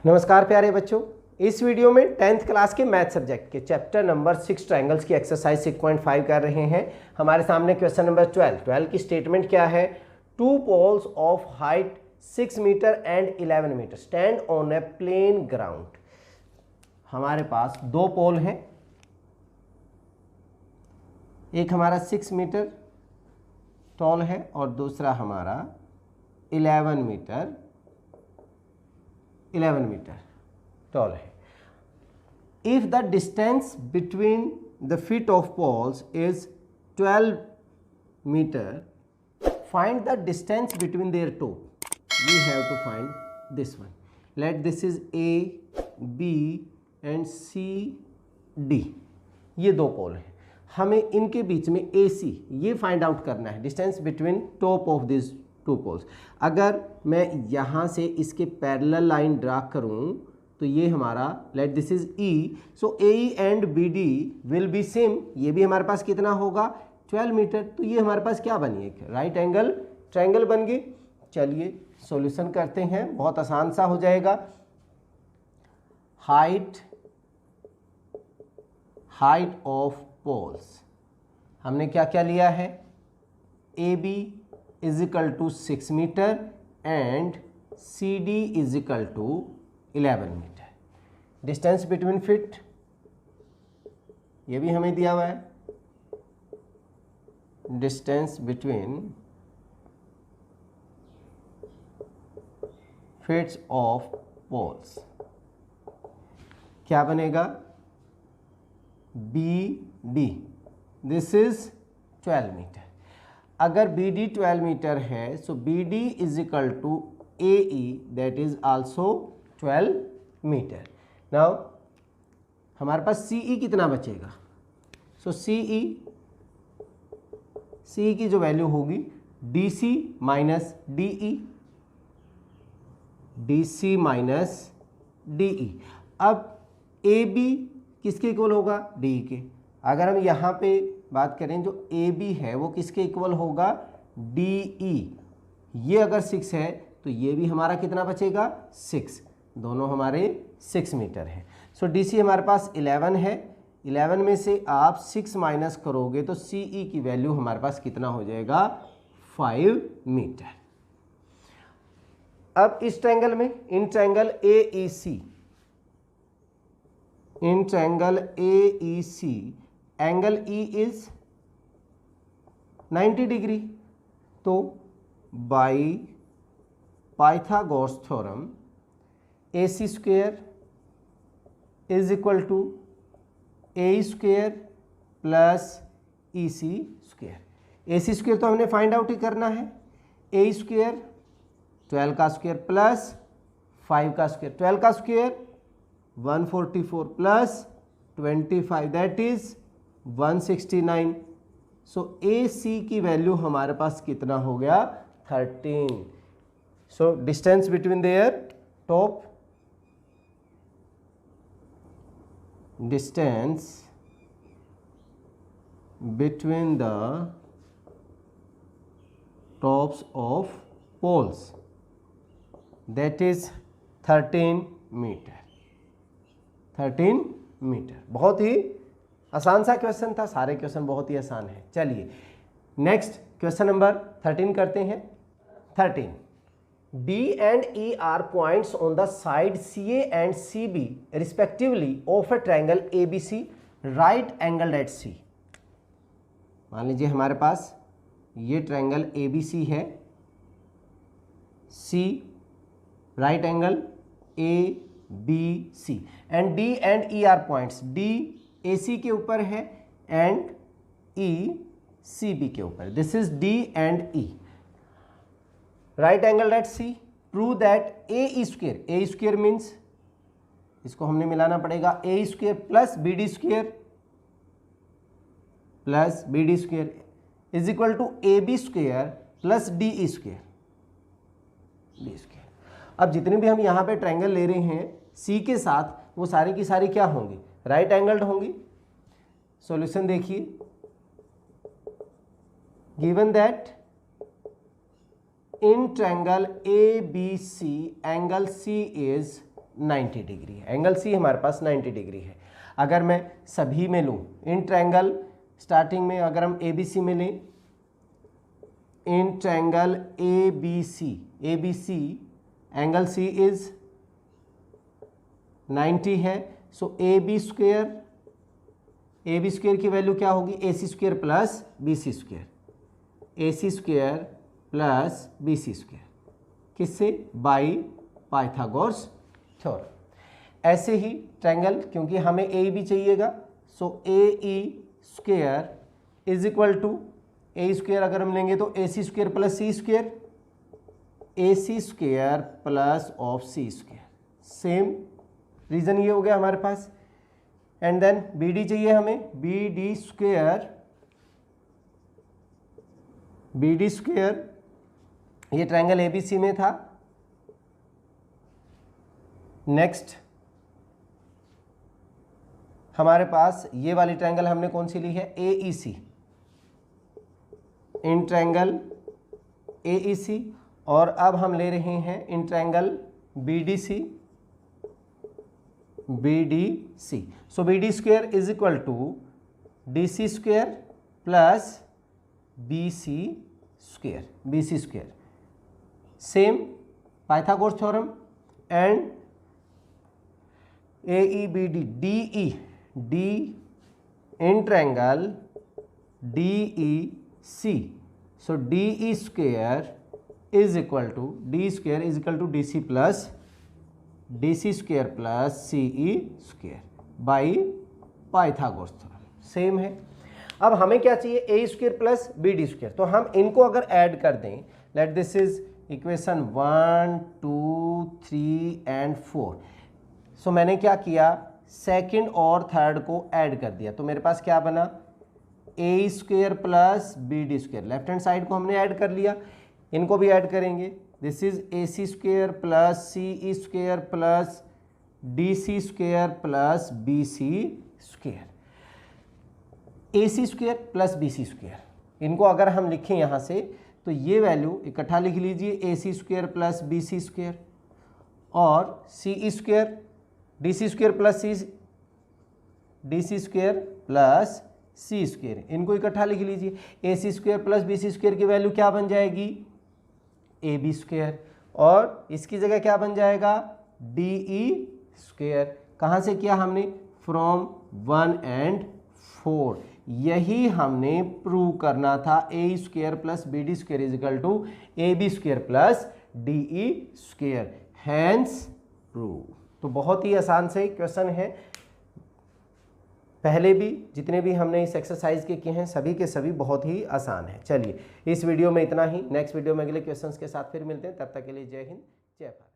नमस्कार प्यारे बच्चों, इस वीडियो में 10th क्लास के मैथ सब्जेक्ट के चैप्टर नंबर 6 ट्रायंगल्स की एक्सरसाइज 6.5 कर रहे हैं। हमारे सामने क्वेश्चन नंबर 12 की स्टेटमेंट क्या है? Two poles of height 6 metre and 11 metre stand on a plane ground. हमारे पास दो पोल हैं, एक हमारा 6 मीटर टॉल है और दूसरा हमारा 11 मीटर टॉल है। If the distance between the feet of poles is 12 meter, find the distance between their toe. We have to find this one. Let this is A, B and C, D. ये दो पोल हैं, हमें इनके बीच में AC ये find out करना है, distance between top of this two poles. अगर मैं यहाँ से इसके पैरेलल लाइन ड्रा करूँ तो ये हमारा let this is E, so AE and BD will be same. ये भी हमारे पास कितना होगा? 12 मीटर। तो ये हमारे पास क्या बनी? एक राइट एंगल ट्रायंगल बन गई। चलिए सॉल्यूशन करते हैं, बहुत आसान सा हो जाएगा। हाइट ऑफ पोल्स हमने क्या क्या लिया है? AB is equal to 6 metre and CD is equal to 11 metre. Distance between feet ये भी हमें दिया हुआ है, distance between feets of poles क्या बनेगा? BD this is 12 metre. अगर BD 12 मीटर है so BD is equal to AE that is also 12 metre. Now हमारे पास CE कितना बचेगा? सो CE की जो वैल्यू होगी DC माइनस DE। अब AB किसके इक्वल होगा? DE के। अगर हम यहाँ पे बात करें जो AB है वो किसके इक्वल होगा? DE। ये अगर 6 है तो ये भी हमारा कितना बचेगा? 6। दोनों हमारे 6 मीटर है। सो DC हमारे पास 11 है, 11 में से आप 6 माइनस करोगे तो CE की वैल्यू हमारे पास कितना हो जाएगा? 5 मीटर। अब इस ट्रायंगल में in triangle AEC angle E is 90 degree. तो by Pythagoras theorem AC square is equal to AE square plus EC square. AC square तो हमने फाइंड आउट ही करना है। AE स्क्वेयर 12 का स्क्वेयर प्लस 5 का स्क्वेयर, 12 का square 144 plus 25 that is 169। So AC की value हमारे पास कितना हो गया? 13। So distance between their top, distance between the tops of poles that is 13 metre. 13 metre. बहुत ही आसान सा क्वेश्चन था, सारे क्वेश्चन बहुत ही आसान है। चलिए नेक्स्ट क्वेश्चन नंबर 13 करते हैं। 13 D and E are points on the side CA and CB respectively of a triangle ABC right angled at C। मान लीजिए हमारे पास ये ट्रायंगल ABC है, C right angle ABC and D and E are points। D AC के ऊपर है and E CB के ऊपर। This is D and E right angle at C। Prove that AE square means इसको हमने मिलाना पड़ेगा, AE square plus BD square is equal to AB square plus DE square. अब जितने भी हम यहाँ पे ट्रायंगल ले रहे हैं C के साथ वो सारी की सारी क्या होंगी? राइट एंगल्ड होंगी। सॉल्यूशन देखिए, given that in triangle ABC, angle C is 90 degree है। एंगल सी हमारे पास 90 डिग्री है। अगर मैं सभी में लूँ, इन ट्रायंगल स्टार्टिंग में अगर हम ABC में लें, in triangle ABC angle C is 90 है। सो AB स्क्वायर की वैल्यू क्या होगी? AC square plus BC square, AC square plus BC square, किससे? By Pythagoras theorem. ऐसे ही ट्रायंगल, क्योंकि हमें ए भी चाहिएगा, so AE square is equal to A square अगर हम लेंगे तो AC square plus C square, AC square plus of C square. Same reason ये हो गया हमारे पास। एंड देन BD चाहिए हमें, BD स्क्वायर, ये ट्रायंगल ABC में था। नेक्स्ट हमारे पास ये वाली ट्रायंगल हमने कौन सी ली है? AEC, in triangle AEC। और अब हम ले रहे हैं in triangle BDC। So BD square is equal to DC square plus BC square. Same Pythagoras theorem. And AEBD DE in triangle DEC। So DE square is equal to DC square plus CE square by Pythagoras theorem. Same है। अब हमें क्या चाहिए? A square plus BD square. तो हम इनको अगर add कर दें, let this is equation 1 2 3 and 4। सो मैंने क्या किया? सेकंड और थर्ड को ऐड कर दिया, तो मेरे पास क्या बना? A square plus BD square. Left hand side को हमने ऐड कर लिया, इनको भी ऐड करेंगे। This is AC square plus CE square plus DC square plus BC square. AC square plus BC square, इनको अगर हम लिखें यहाँ से तो ये वैल्यू इकट्ठा लिख लीजिए, AC square plus BC square और CE square DC square plus C square, इनको इकट्ठा लिख लीजिए। AC square plus BC square की वैल्यू क्या बन जाएगी? AB square. और इसकी जगह क्या बन जाएगा? DE square. कहाँ से किया हमने? From 1 and 4। यही हमने प्रूव करना था। A square plus BD square is equal to AB square plus DE square, hence prove. तो बहुत ही आसान से क्वेश्चन है। पहले भी जितने भी हमने इस एक्सरसाइज के किए हैं सभी के सभी बहुत ही आसान है। चलिए इस वीडियो में इतना ही। नेक्स्ट वीडियो में अगले क्वेश्चंस के साथ फिर मिलते हैं। तब तक के लिए जय हिंद, जय भारत।